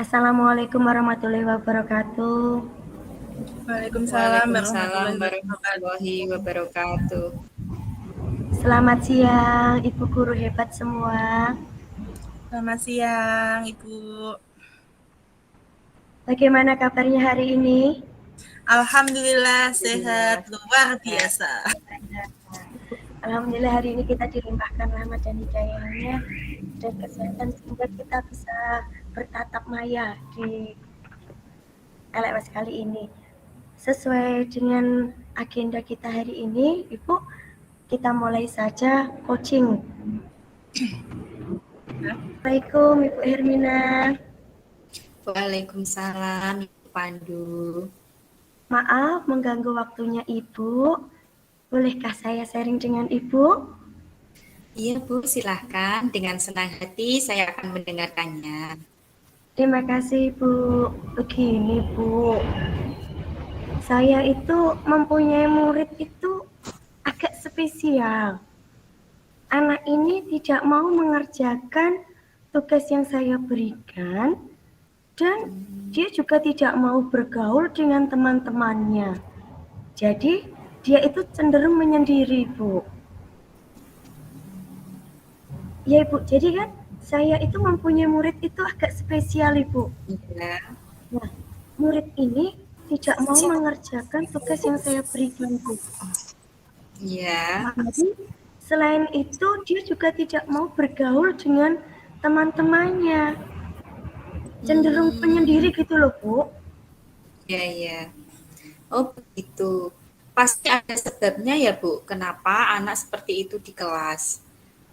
Assalamualaikum warahmatullahi wabarakatuh. Waalaikumsalam Waalaikumsalam warahmatullahi wabarakatuh. warahmatullahi wabarakatuh. Selamat siang, Ibu guru hebat semua. Selamat siang, Ibu. Bagaimana kabarnya hari ini? Alhamdulillah sehat Alhamdulillah luar sehat. biasa. Alhamdulillah hari ini kita dilimpahkan rahmat dan hidayahnya dan kesehatan sehingga kita bisa bertatap maya di LMS kali ini. Sesuai dengan agenda kita hari ini, Ibu, kita mulai saja coaching. Assalamualaikum Ibu Hermina. Waalaikumsalam Ibu Pandu. Maaf mengganggu waktunya Ibu. Bolehkah saya sharing dengan Ibu? Iya Bu, silahkan. Dengan senang hati saya akan mendengarkannya. Terima kasih Bu. Begini Bu, saya itu mempunyai murid itu agak spesial. Anak ini tidak mau mengerjakan tugas yang saya berikan dan dia juga tidak mau bergaul dengan teman-temannya. Jadi dia itu cenderung menyendiri Bu. Ya Ibu, jadi kan saya itu mempunyai murid itu agak spesial Ibu. Iya. Nah, murid ini tidak mau mengerjakan tugas yang saya berikan Bu. Iya. Jadi selain itu dia juga tidak mau bergaul dengan teman-temannya. Cenderung penyendiri gitu loh Bu. Iya, iya. Oh begitu. Pasti ada sebabnya ya Bu, kenapa anak seperti itu di kelas.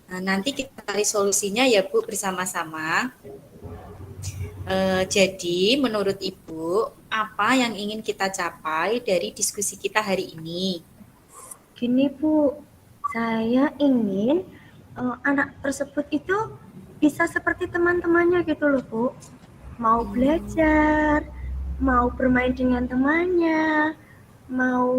Nah, nanti kita cari solusinya ya Bu bersama-sama. Jadi menurut Ibu, apa yang ingin kita capai dari diskusi kita hari ini? Gini Bu, saya ingin anak tersebut itu bisa seperti teman-temannya gitu loh Bu. Mau belajar, mau bermain dengan temannya, mau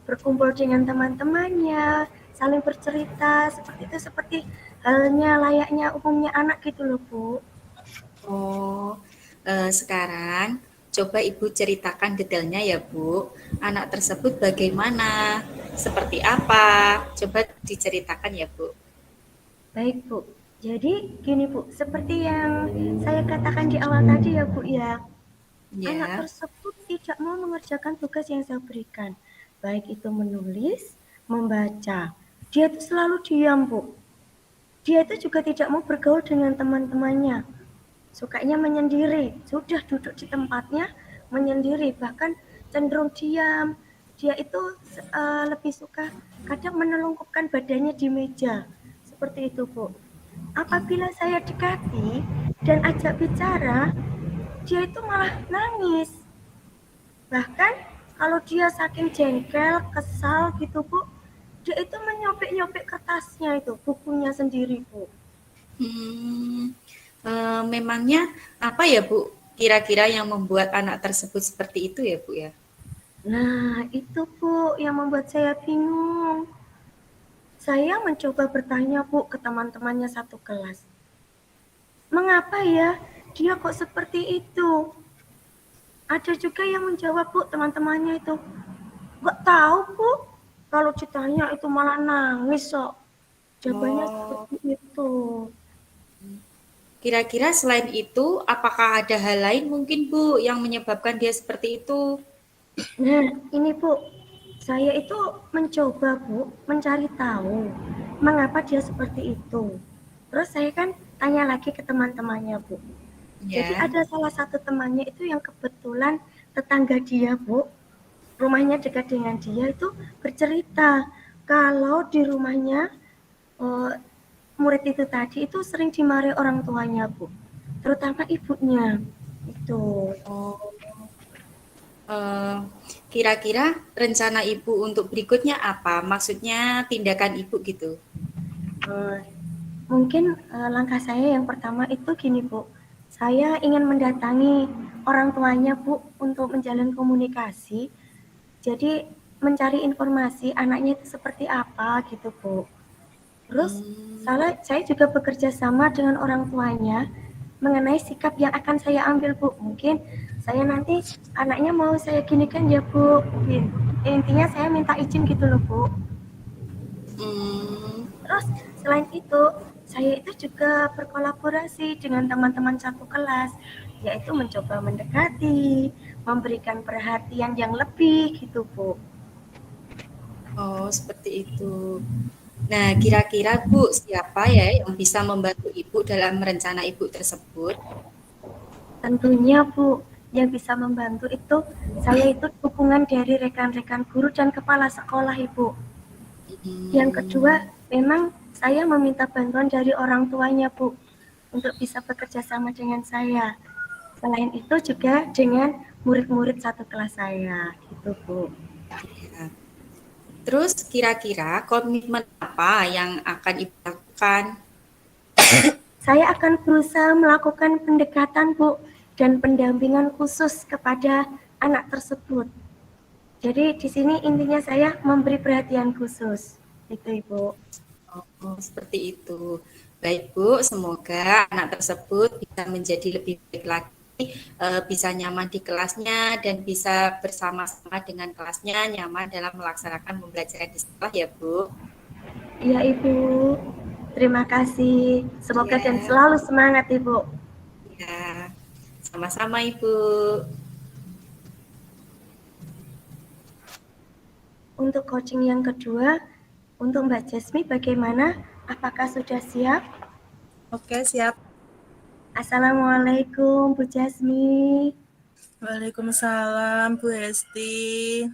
berkumpul dengan teman-temannya, saling bercerita seperti itu, seperti halnya layaknya umumnya anak gitu loh Bu. Oh, sekarang coba Ibu ceritakan detailnya ya Bu. Anak tersebut bagaimana? Seperti apa? Coba diceritakan ya Bu. Baik Bu, jadi gini Bu, seperti yang saya katakan di awal tadi ya Bu ya, anak Ya. tersebut tidak mau mengerjakan tugas yang saya berikan, baik itu menulis, membaca. Dia itu selalu diam Bu. Dia itu juga tidak mau bergaul dengan teman-temannya. Sukanya menyendiri, sudah duduk di tempatnya menyendiri, bahkan cenderung diam. Dia itu lebih suka kadang menelungkupkan badannya di meja, seperti itu Bu. Apabila saya dekati dan ajak bicara, dia itu malah nangis. Bahkan kalau dia saking jengkel, kesal gitu Bu, dia itu menyobek-nyobek kertasnya itu, bukunya sendiri Bu. Hmm, memangnya apa ya Bu? Kira-kira yang membuat anak tersebut seperti itu ya Bu ya? Nah, itu Bu yang membuat saya bingung. Saya mencoba bertanya Bu ke teman-temannya satu kelas. Mengapa ya dia kok seperti itu? Ada juga yang menjawab Bu, teman-temannya itu. Gak tahu Bu, kalau ditanya itu malah nangis kok. Jawabannya Oh, seperti itu. kira-kira selain itu, apakah ada hal lain mungkin Bu yang menyebabkan dia seperti itu? Nah, ini Bu, saya itu mencoba Bu, mencari tahu mengapa dia seperti itu. Terus saya kan tanya lagi ke teman-temannya Bu. Jadi Ya. ada salah satu temannya itu yang kebetulan tetangga dia Bu, rumahnya dekat dengan dia itu bercerita kalau di rumahnya eh, murid itu tadi itu sering dimarahi orang tuanya Bu, terutama ibunya itu. Oh, eh, kira-kira rencana Ibu untuk berikutnya apa? Maksudnya tindakan Ibu gitu? Eh, Mungkin langkah saya yang pertama itu gini Bu, saya ingin mendatangi orang tuanya Bu untuk menjalin komunikasi. Jadi mencari informasi anaknya itu seperti apa gitu Bu. Terus Hmm, saya juga bekerja sama dengan orang tuanya mengenai sikap yang akan saya ambil, Bu. Mungkin saya nanti anaknya mau saya ginikan ya, Bu. Intinya saya minta izin gitu loh, Bu. Terus selain itu, saya itu juga berkolaborasi dengan teman-teman satu kelas, yaitu mencoba mendekati, memberikan perhatian yang lebih gitu, Bu. Oh, seperti itu. Nah, kira-kira Bu, siapa ya yang bisa membantu Ibu dalam rencana Ibu tersebut? Tentunya, Bu, yang bisa membantu itu saya itu dukungan dari rekan-rekan guru dan kepala sekolah, Ibu. Yang kedua, memang saya meminta bantuan dari orang tuanya, Bu, untuk bisa bekerja sama dengan saya. Selain itu juga dengan murid-murid satu kelas saya, gitu, Bu. Ya. Terus kira-kira komitmen apa yang akan Ibu lakukan? Saya akan berusaha melakukan pendekatan, Bu, dan pendampingan khusus kepada anak tersebut. Jadi di sini intinya saya memberi perhatian khusus. Itu, Ibu. Oh, seperti itu. Baik, Bu, semoga anak tersebut bisa menjadi lebih baik lagi, bisa nyaman di kelasnya dan bisa bersama-sama dengan kelasnya, nyaman dalam melaksanakan pembelajaran di sekolah ya, Bu. Iya, Ibu. Terima kasih. Semoga dan Ya, selalu semangat, Ibu. ya. Sama-sama, Ibu. Untuk coaching yang kedua, untuk Mbak Jasmi bagaimana? Apakah sudah siap? Oke, siap. Assalamualaikum, Bu Jasmi. Waalaikumsalam, Bu Hesti.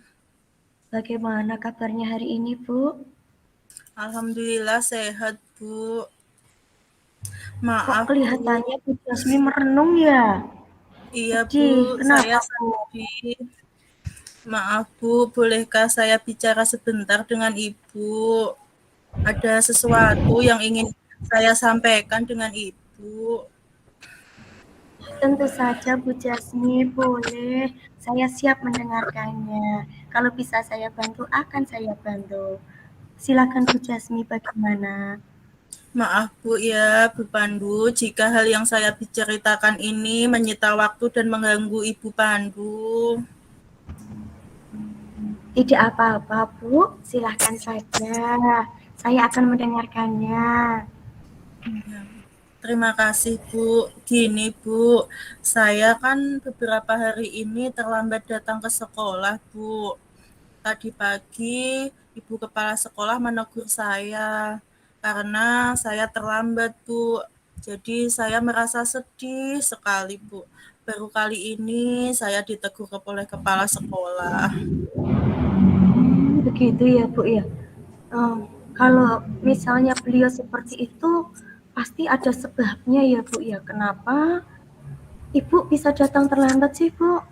Bagaimana kabarnya hari ini, Bu? Alhamdulillah sehat, Bu. Kok Maaf, Bu. kelihatannya Bu Jasmi merenung ya? Iya, Sedih, Bu. kenapa, Saya Bu? sedih. Maaf, Bu. Bolehkah saya bicara sebentar dengan Ibu? Ada sesuatu yang ingin saya sampaikan dengan Ibu. Tentu saja Bu Jasmi, boleh. Saya siap mendengarkannya. Kalau bisa saya bantu, akan saya bantu. Silakan Bu Jasmi, bagaimana? Maaf Bu ya, Bu Pandu, jika hal yang saya ceritakan ini menyita waktu dan mengganggu Ibu Pandu. Tidak apa-apa, Bu. Silakan saja. Saya akan mendengarkannya. Terima kasih Bu. Gini Bu, saya kan beberapa hari ini terlambat datang ke sekolah Bu. Tadi pagi Ibu Kepala Sekolah menegur saya karena saya terlambat Bu. Jadi saya merasa sedih sekali Bu. Baru kali ini saya ditegur oleh Kepala Sekolah. Begitu ya, Bu ya. Kalau misalnya beliau seperti itu, pasti ada sebabnya ya, Bu ya. Kenapa Ibu bisa datang terlambat sih, Bu?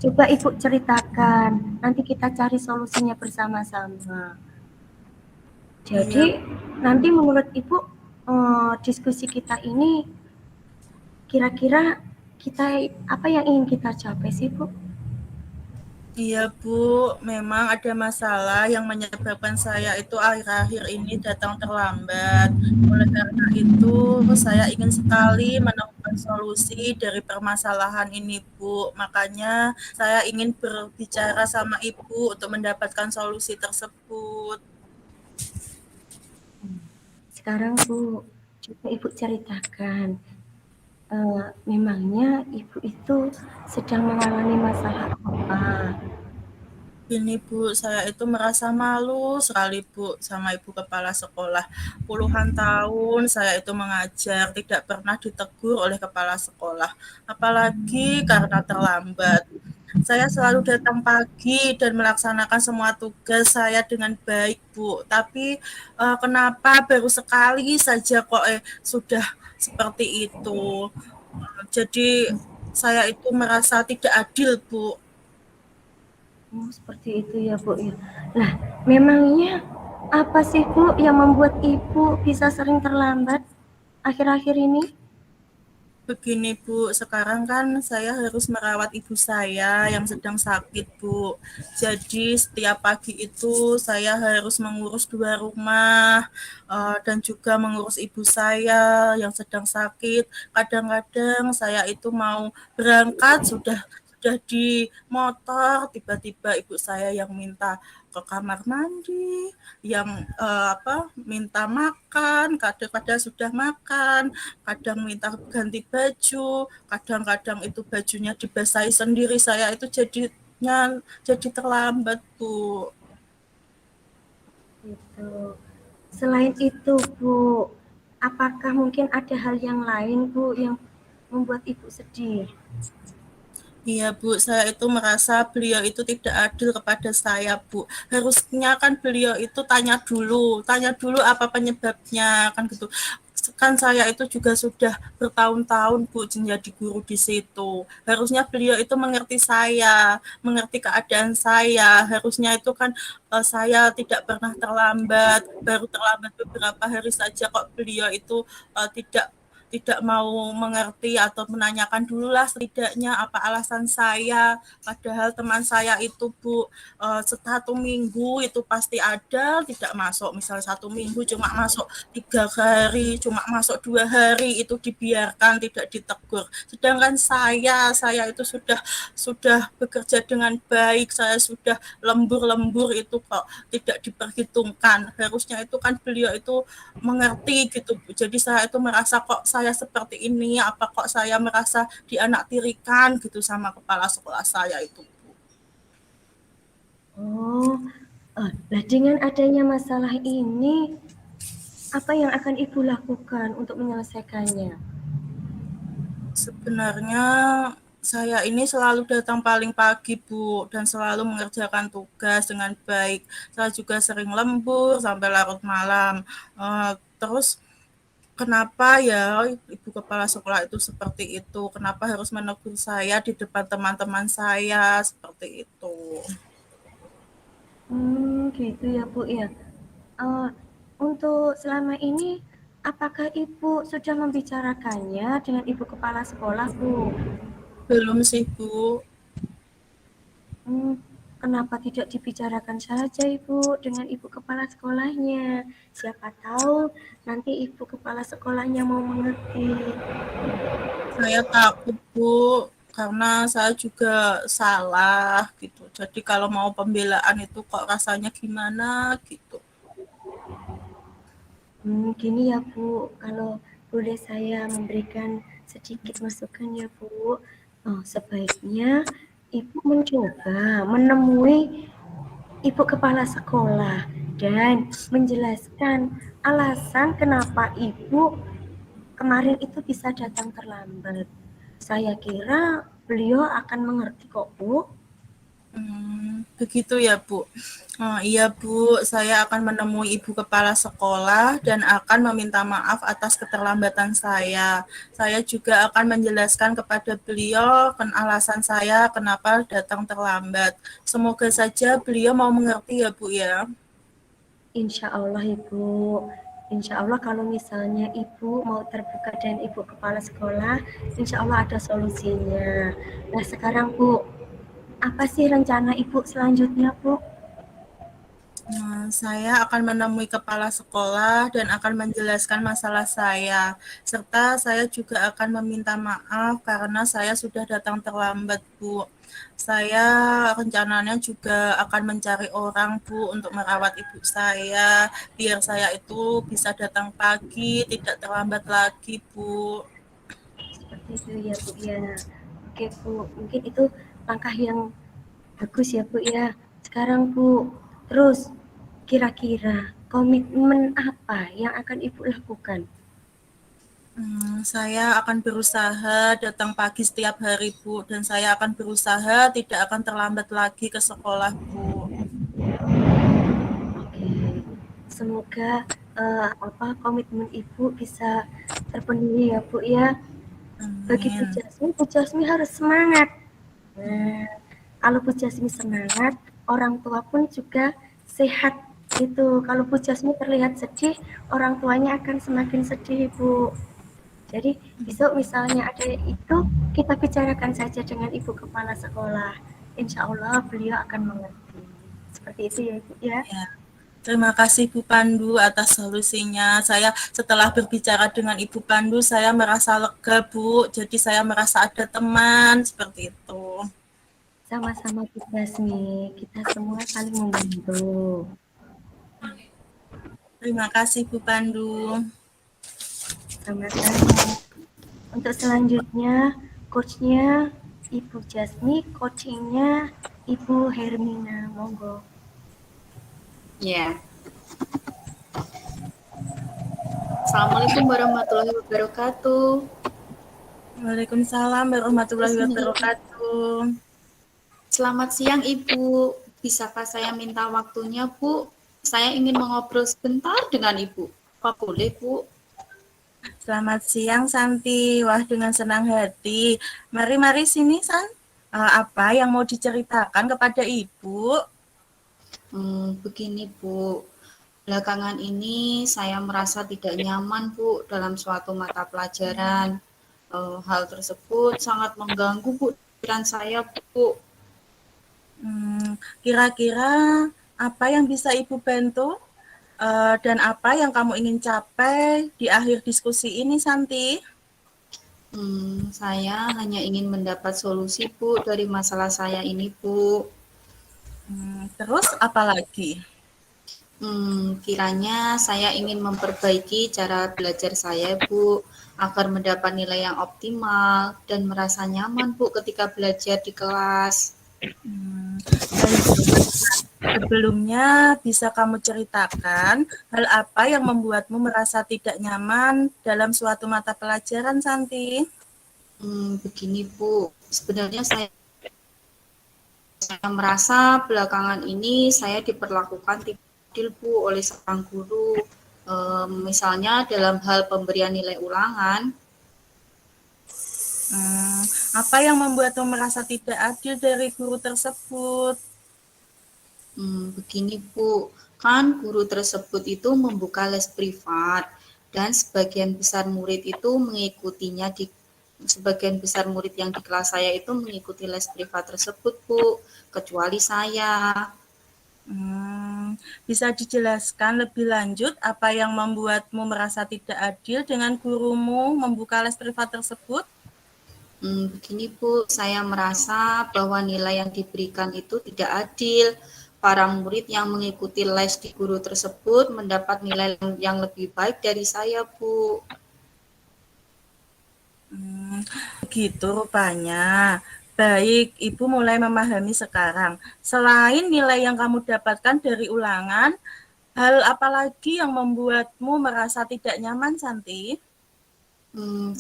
Coba Ibu ceritakan, nanti kita cari solusinya bersama-sama. Jadi Iya, nanti menurut Ibu diskusi kita ini kira-kira kita apa yang ingin kita capai sih, Bu? iya Bu, memang ada masalah yang menyebabkan saya itu akhir-akhir ini datang terlambat. Oleh karena itu, saya ingin sekali menemukan solusi dari permasalahan ini Bu. Makanya saya ingin berbicara sama Ibu untuk mendapatkan solusi tersebut. Sekarang Bu, coba Ibu ceritakan. Memangnya Ibu itu sedang mengalami masalah apa? Gini Bu, saya itu merasa malu sekali Bu sama Ibu Kepala Sekolah. Puluhan tahun saya itu mengajar, tidak pernah ditegur oleh Kepala Sekolah. Apalagi karena terlambat. Saya selalu datang pagi dan melaksanakan semua tugas saya dengan baik Bu. Tapi kenapa baru sekali saja kok sudah seperti itu. Jadi saya itu merasa tidak adil Bu. Oh, seperti itu ya, Bu ya. Nah, memangnya apa sih, Bu, yang membuat Ibu bisa sering terlambat akhir-akhir ini? Begini Bu, sekarang kan saya harus merawat ibu saya yang sedang sakit Bu. Jadi setiap pagi itu saya harus mengurus dua rumah dan juga mengurus ibu saya yang sedang sakit. Kadang-kadang saya itu mau berangkat sudah di motor, tiba-tiba ibu saya yang minta ke kamar mandi, yang minta makan, kadang-kadang sudah makan, kadang minta ganti baju, kadang-kadang itu bajunya dibasahi sendiri, saya itu jadi terlambat Bu. Gitu. Selain itu, Bu, apakah mungkin ada hal yang lain, Bu, yang membuat Ibu sedih? Iya Bu, saya itu merasa beliau itu tidak adil kepada saya Bu. Harusnya kan beliau itu tanya dulu apa penyebabnya kan gitu. Kan saya itu juga sudah bertahun-tahun Bu menjadi guru di situ. Harusnya beliau itu mengerti saya, mengerti keadaan saya. Harusnya itu kan saya tidak pernah terlambat, baru terlambat beberapa hari saja kok beliau itu tidak tidak mau mengerti atau menanyakan dululah setidaknya apa alasan saya. Padahal teman saya itu Bu, 1 minggu itu pasti ada tidak masuk. Misal 1 minggu cuma masuk 3 hari, cuma masuk 2 hari itu dibiarkan tidak ditegur. Sedangkan saya itu sudah bekerja dengan baik, saya sudah lembur-lembur itu kok tidak diperhitungkan. Harusnya itu kan beliau itu mengerti gitu Bu. Jadi saya itu merasa kok saya seperti ini, apa kok saya merasa dianaktirikan gitu sama kepala sekolah saya itu Bu. Oh, nah dengan adanya masalah ini, apa yang akan Ibu lakukan untuk menyelesaikannya? Sebenarnya saya ini selalu datang paling pagi Bu dan selalu mengerjakan tugas dengan baik. Saya juga sering lembur sampai larut malam. Terus kenapa ya ibu kepala sekolah itu seperti itu? Kenapa harus menegur saya di depan teman-teman saya seperti itu? Gitu ya, Bu, ya. Eh, untuk selama ini, apakah Ibu sudah membicarakannya dengan Ibu Kepala Sekolah, Bu? Belum sih Bu. Hmm, kenapa tidak dibicarakan saja Ibu dengan Ibu Kepala Sekolahnya? Siapa tahu nanti Ibu Kepala Sekolahnya mau mengerti. Saya takut Bu karena saya juga salah gitu. Jadi kalau mau pembelaan itu kok rasanya gimana gitu. Gini ya Bu, kalau boleh saya memberikan sedikit masukan ya Bu, sebaiknya Ibu mencoba menemui Ibu Kepala Sekolah dan menjelaskan alasan kenapa Ibu kemarin itu bisa datang terlambat. Saya kira beliau akan mengerti kok Bu. Begitu ya Bu. Iya Bu, saya akan menemui Ibu Kepala Sekolah dan akan meminta maaf atas keterlambatan saya. Saya juga akan menjelaskan kepada beliau alasan saya kenapa datang terlambat. Semoga saja beliau mau mengerti ya Bu ya. Insya Allah Ibu, Insya Allah kalau misalnya Ibu mau terbuka dengan Ibu Kepala Sekolah, Insya Allah ada solusinya. Nah sekarang Bu, apa sih rencana Ibu selanjutnya Bu? Saya akan menemui kepala sekolah dan akan menjelaskan masalah saya, serta saya juga akan meminta maaf karena saya sudah datang terlambat, Bu. Saya rencananya juga akan mencari orang, Bu, untuk merawat ibu saya, biar saya itu bisa datang pagi, tidak terlambat lagi, Bu. Seperti itu ya Bu ya. Oke Bu, mungkin itu langkah yang bagus ya Bu ya. Sekarang Bu, terus kira-kira komitmen apa yang akan Ibu lakukan? Saya akan berusaha datang pagi setiap hari, Bu, dan saya akan berusaha tidak akan terlambat lagi ke sekolah, Bu. Oke, semoga komitmen Ibu bisa terpenuhi ya Bu ya. Bagi Amin. Bu Jasmi harus semangat. Nah, kalau Bu Jasmi semangat, orang tua pun juga sehat itu. Kalau Bu Jasmi terlihat sedih, orang tuanya akan semakin sedih Bu. Jadi besok misalnya ada itu, kita bicarakan saja dengan Ibu Kepala Sekolah. Insya Allah beliau akan mengerti. Seperti itu ya Ibu ya. Ya. Terima kasih Bu Pandu atas solusinya. Saya setelah berbicara dengan Ibu Pandu, saya merasa lega Bu. Jadi saya merasa ada teman seperti itu. Sama-sama Bu Basmi, kita semua saling membantu. Terima kasih Bu Pandu. Sama-sama. Untuk selanjutnya, coachnya Ibu Jasmi, coachingnya Ibu Hermina. Monggo. Ya. Assalamualaikum warahmatullahi wabarakatuh. Waalaikumsalam warahmatullahi wabarakatuh. Selamat siang Ibu. Bisakah saya minta waktunya Bu? Saya ingin mengobrol sebentar dengan Ibu. Apa boleh Bu? Selamat siang Santi. Wah, dengan senang hati. Mari sini San. Apa yang mau diceritakan kepada Ibu? Begini Bu. Belakangan ini saya merasa tidak nyaman Bu dalam suatu mata pelajaran. Hal tersebut sangat mengganggu Bu pikiran saya Bu. Kira-kira apa yang bisa Ibu bantu? Dan apa yang kamu ingin capai di akhir diskusi ini, Santi? Saya hanya ingin mendapat solusi Bu dari masalah saya ini Bu. Terus apa lagi? Kiranya saya ingin memperbaiki cara belajar saya Bu, agar mendapat nilai yang optimal dan merasa nyaman Bu ketika belajar di kelas. Sebelumnya, bisa kamu ceritakan hal apa yang membuatmu merasa tidak nyaman dalam suatu mata pelajaran, Santi? Begini Bu, sebenarnya saya merasa belakangan ini saya diperlakukan tidak adil Bu oleh seorang guru. Misalnya dalam hal pemberian nilai ulangan. Apa yang membuatmu merasa tidak adil dari guru tersebut? Begini Bu, kan guru tersebut itu membuka les privat dan sebagian besar murid itu mengikutinya sebagian besar murid yang di kelas saya itu mengikuti les privat tersebut Bu, kecuali saya. Bisa dijelaskan lebih lanjut apa yang membuatmu merasa tidak adil dengan gurumu membuka les privat tersebut? Begini Bu, saya merasa bahwa nilai yang diberikan itu tidak adil. Para murid yang mengikuti les di guru tersebut mendapat nilai yang lebih baik dari saya Bu. Begitu rupanya. Baik, Ibu mulai memahami sekarang. Selain nilai yang kamu dapatkan dari ulangan, hal apa lagi yang membuatmu merasa tidak nyaman, Santi?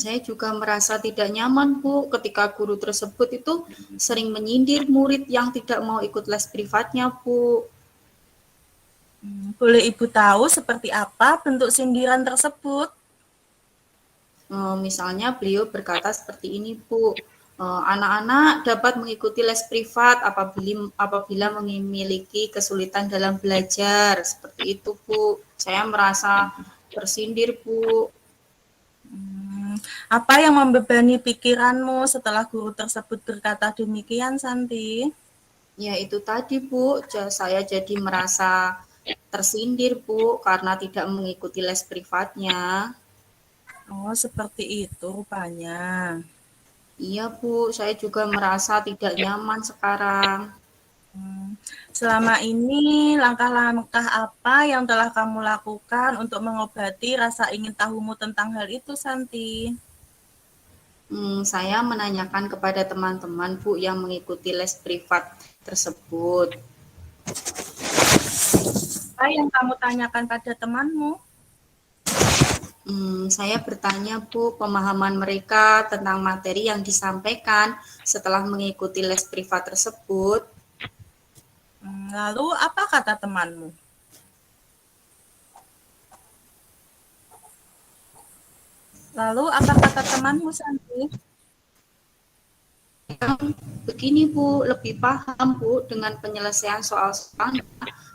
Saya juga merasa tidak nyaman Bu ketika guru tersebut itu sering menyindir murid yang tidak mau ikut les privatnya Bu. Boleh Ibu tahu seperti apa bentuk sindiran tersebut? Misalnya beliau berkata seperti ini Bu, anak-anak dapat mengikuti les privat apabila memiliki kesulitan dalam belajar, seperti itu Bu. Saya merasa tersindir Bu. Apa yang membebani pikiranmu setelah guru tersebut berkata demikian, Santi? Ya itu tadi Bu, saya jadi merasa tersindir Bu karena tidak mengikuti les privatnya. Oh, seperti itu rupanya. Iya Bu, saya juga merasa tidak nyaman sekarang. Selama ini, langkah-langkah apa yang telah kamu lakukan untuk mengobati rasa ingin tahumu tentang hal itu, Santi? Saya menanyakan kepada teman-teman Bu yang mengikuti les privat tersebut. Apa yang kamu tanyakan pada temanmu? Saya bertanya Bu, pemahaman mereka tentang materi yang disampaikan setelah mengikuti les privat tersebut. Lalu apa kata temanmu? Lalu apa kata temanmu, Santi? Begini Bu, lebih paham Bu dengan penyelesaian soal-soalnya.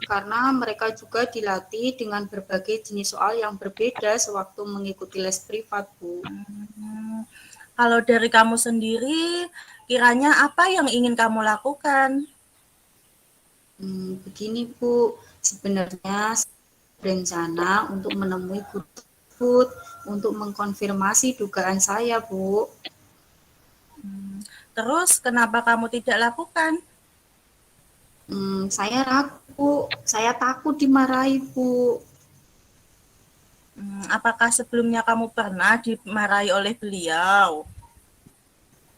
karena mereka juga dilatih dengan berbagai jenis soal yang berbeda sewaktu mengikuti les privat, Bu. Kalau dari kamu sendiri, kiranya apa yang ingin kamu lakukan? Begini, Bu, sebenarnya berencana untuk menemui guru tersebut untuk mengkonfirmasi dugaan saya, Bu. Terus kenapa kamu tidak lakukan? Saya ragu, saya takut dimarahi, Bu. Apakah sebelumnya kamu pernah dimarahi oleh beliau?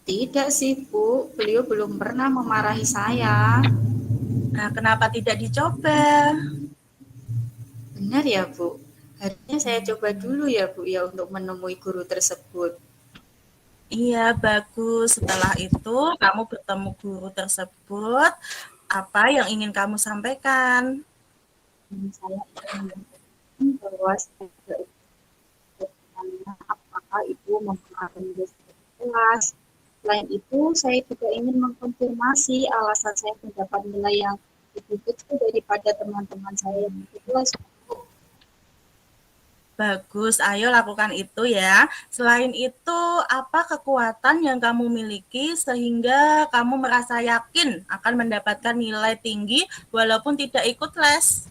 Tidak sih, Bu. Beliau belum pernah memarahi saya. Nah, kenapa tidak dicoba? Benar ya, Bu? Harusnya saya coba dulu ya, Bu, ya untuk menemui guru tersebut. Iya, bagus. Setelah itu, kamu bertemu guru tersebut. Apa yang ingin kamu sampaikan? Saya ingin bahwa saya tidak bertanya apakah itu mempengaruhi kelas. Selain itu, saya juga ingin mengkonfirmasi alasan saya mendapat nilai yang lebih kecil daripada teman-teman saya yang di kelas. Bagus, ayo lakukan itu ya. Selain itu, apa kekuatan yang kamu miliki sehingga kamu merasa yakin akan mendapatkan nilai tinggi walaupun tidak ikut les?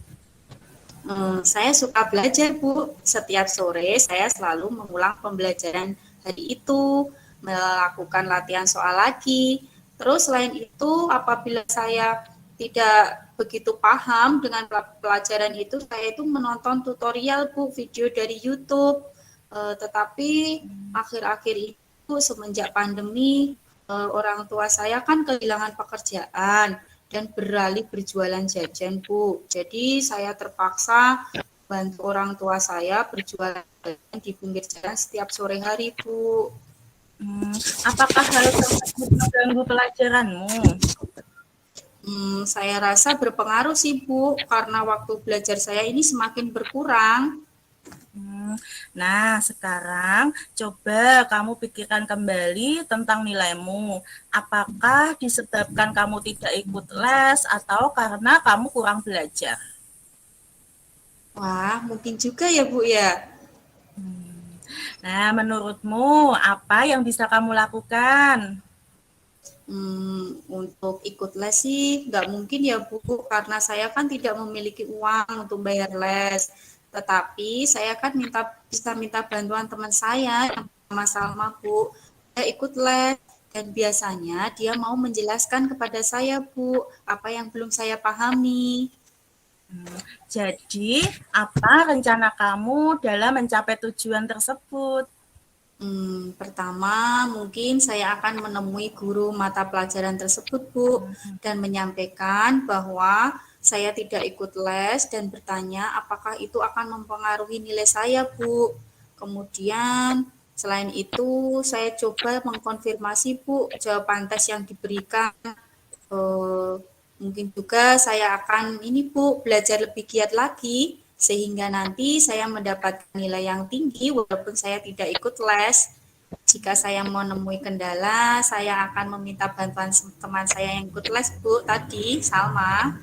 Saya suka belajar, Bu. Setiap sore saya selalu mengulang pembelajaran hari itu, melakukan latihan soal lagi. Terus selain itu, apabila saya tidak begitu paham dengan pelajaran itu, saya itu menonton tutorial, Bu, video dari YouTube. Tetapi akhir-akhir itu semenjak pandemi, orang tua saya kan kehilangan pekerjaan dan beralih berjualan jajan, Bu. Jadi saya terpaksa bantu orang tua saya berjualan di pinggir jalan setiap sore hari, Bu. Apakah hal tersebut mengganggu pelajaranmu? Saya rasa berpengaruh sih, Bu, karena waktu belajar saya ini semakin berkurang. Nah, sekarang coba kamu pikirkan kembali tentang nilaimu. Apakah disebabkan kamu tidak ikut les atau karena kamu kurang belajar? Wah, mungkin juga ya, Bu, ya. Nah, menurutmu apa yang bisa kamu lakukan? Untuk ikut les sih nggak mungkin ya, Bu, karena saya kan tidak memiliki uang untuk bayar les. Tetapi saya kan bisa minta bantuan teman saya yang bernama Salma, Bu. Saya ikut les dan biasanya dia mau menjelaskan kepada saya, Bu, apa yang belum saya pahami. Jadi, apa rencana kamu dalam mencapai tujuan tersebut? Pertama, mungkin saya akan menemui guru mata pelajaran tersebut, Bu, dan menyampaikan bahwa saya tidak ikut les dan bertanya apakah itu akan mempengaruhi nilai saya, Bu. Kemudian, selain itu, saya coba mengkonfirmasi, Bu, jawaban tes yang diberikan. Eh, Mungkin juga saya akan ini, Bu, belajar lebih giat lagi sehingga nanti saya mendapatkan nilai yang tinggi walaupun saya tidak ikut les. Jika saya menemui kendala, saya akan meminta bantuan teman saya yang ikut les, Bu, tadi, Salma.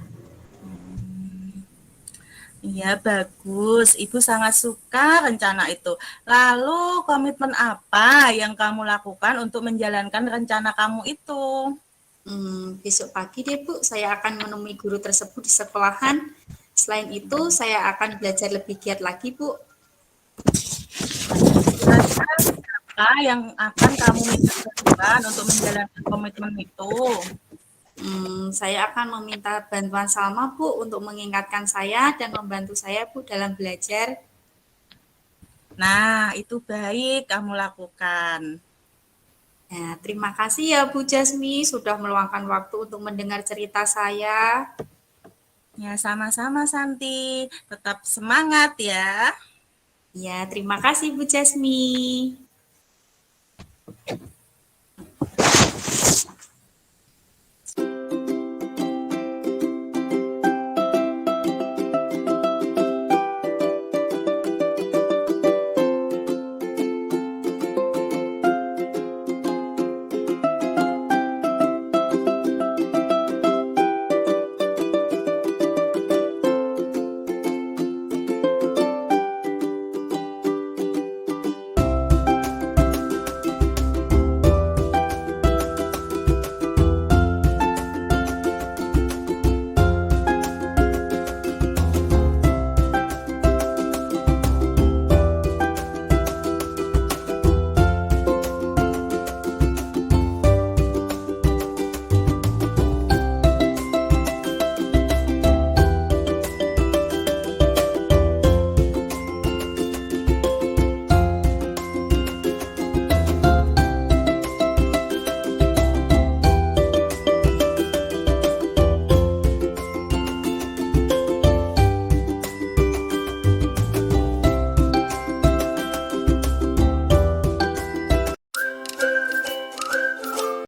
Iya, bagus. Ibu sangat suka rencana itu. Lalu, komitmen apa yang kamu lakukan untuk menjalankan rencana kamu itu? Besok pagi deh, Bu, saya akan menemui guru tersebut di sekolahan. Selain itu, saya akan belajar lebih giat lagi, Bu. Apa yang akan kamu minta bantuan untuk menjalankan komitmen itu? Saya akan meminta bantuan Salma, Bu, untuk mengingatkan saya dan membantu saya, Bu, dalam belajar. Nah, itu baik kamu lakukan. Nah, terima kasih ya, Bu Jasmi, sudah meluangkan waktu untuk mendengar cerita saya. Ya, sama-sama Santi. Tetap semangat ya. Ya, terima kasih Bu Jasmi.